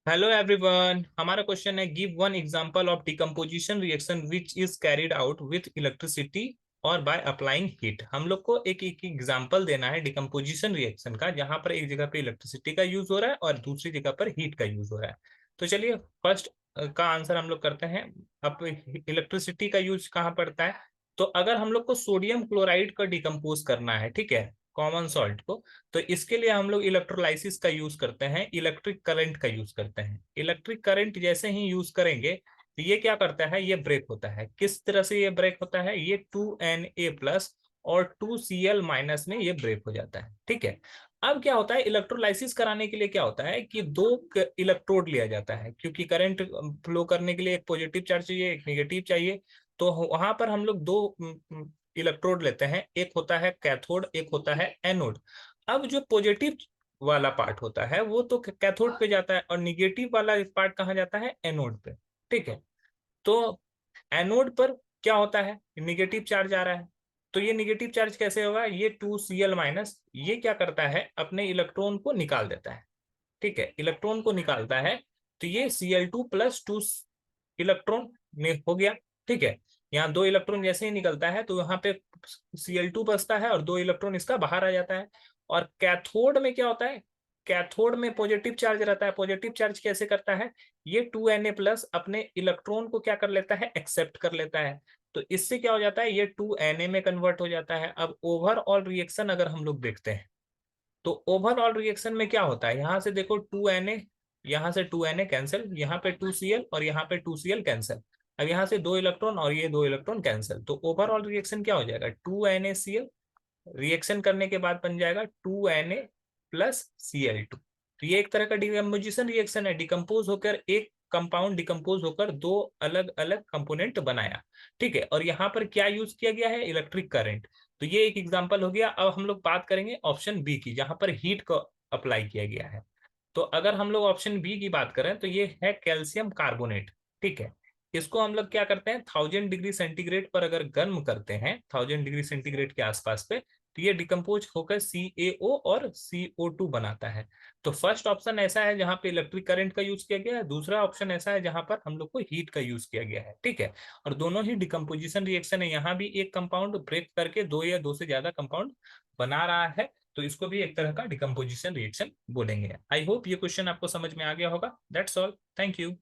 Hello everyone, हमारा question है give one example of decomposition reaction which is carried out with electricity और by applying heat. हम लोग को एक एक एग्जांपल देना है डिकम्पोजिशन रिएक्शन का, जहां पर एक जगह पे इलेक्ट्रिसिटी का यूज हो रहा है और दूसरी जगह पर हीट का यूज हो रहा है। तो चलिए फर्स्ट का आंसर हम लोग करते हैं। अब इलेक्ट्रिसिटी का यूज कहाँ पड़ता है? तो अगर हम लोग को सोडियम क्लोराइड का डिकम्पोज करना है, ठीक है, कॉमन सॉल्ट को, तो इसके लिए हम लोग इलेक्ट्रोलाइसिस का यूज करते हैं, इलेक्ट्रिक करंट का यूज करते हैं। इलेक्ट्रिक करंट जैसे ही यूज करेंगे तो ये क्या करता है, ये ब्रेक होता है। किस तरह से ये ब्रेक होता है? ये 2Na+ और 2Cl- में ये ब्रेक हो जाता है, ठीक है। अब क्या होता है, इलेक्ट्रोलाइसिस कराने के लिए क्या होता है कि दो इलेक्ट्रोड लिया जाता है, क्योंकि करंट फ्लो करने के लिए एक पॉजिटिव चार्ज चाहिए, एक नेगेटिव चाहिए। तो वहां पर हम लोग दो इलेक्ट्रोड लेते हैं, एक होता है कैथोड, एक होता है एनोड। अब जो पॉजिटिव वाला पार्ट होता है वो तो कैथोड पे जाता है और निगेटिव वाला पार्ट कहाँ जाता है? एनोड पे, ठीक है। तो एनोड पर क्या होता है, निगेटिव चार्ज आ रहा है। तो ये निगेटिव चार्ज कैसे होगा? ये 2Cl- ये क्या करता है, अपने इलेक्ट्रॉन को निकाल देता है, ठीक है, इलेक्ट्रॉन को निकालता है। तो ये Cl2+2 इलेक्ट्रॉन हो गया, ठीक है। यहाँ दो इलेक्ट्रॉन जैसे ही निकलता है तो यहाँ पे Cl2 बचता है और दो इलेक्ट्रॉन इसका बाहर आ जाता है। और कैथोड में क्या होता है? कैथोड में पॉजिटिव चार्ज रहता है। पॉजिटिव चार्ज कैसे करता है? ये 2Na+ अपने इलेक्ट्रॉन को क्या कर लेता है? एक्सेप्ट कर लेता है। तो इससे क्या हो जाता है, ये 2Na में कन्वर्ट हो जाता है। अब ओवरऑल रिएक्शन अगर हम लोग देखते हैं तो ओवरऑल रिएक्शन में क्या होता है, यहां से देखो 2Na, यहाँ से 2Na कैंसिल, यहाँ पे 2Cl और यहाँ पे 2Cl कैंसिल। अब यहाँ से दो इलेक्ट्रॉन और ये दो इलेक्ट्रॉन कैंसिल, तो ओवरऑल रिएक्शन क्या हो जाएगा? 2NaCl रिएक्शन करने के बाद बन जाएगा 2Na+Cl2। तो ये एक तरह का डिकम्पोजिशन रिएक्शन है, डिकम्पोज होकर एक कंपाउंड डिकम्पोज होकर दो अलग अलग कंपोनेंट बनाया, ठीक है। और यहाँ पर क्या यूज किया गया है? Electric current. तो ये एक एग्जांपल हो गया। अब हम लोग बात करेंगे ऑप्शन बी की, जहां पर हीट को अप्लाई किया गया है। तो अगर हम लोग ऑप्शन बी की बात करें तो ये है कैल्शियम कार्बोनेट, ठीक है। इसको हम लोग क्या करते हैं, 1000 डिग्री सेंटीग्रेड पर अगर गर्म करते हैं, 1000 डिग्री सेंटीग्रेड के आसपास पे, तो ये डिकम्पोज होकर CaO और CO2 बनाता है। तो फर्स्ट ऑप्शन ऐसा है जहां पे इलेक्ट्रिक करंट का यूज किया गया है, दूसरा ऑप्शन ऐसा है जहां पर हम लोग को हीट का यूज किया गया है, ठीक है। और दोनों ही डिकम्पोजिशन रिएक्शन है, यहाँ भी एक कंपाउंड ब्रेक करके दो या दो से ज्यादा कंपाउंड बना रहा है। तो इसको भी एक तरह का डिकम्पोजिशन रिएक्शन बोलेंगे। आई होप ये क्वेश्चन आपको समझ में आ गया होगा। That's all, thank you.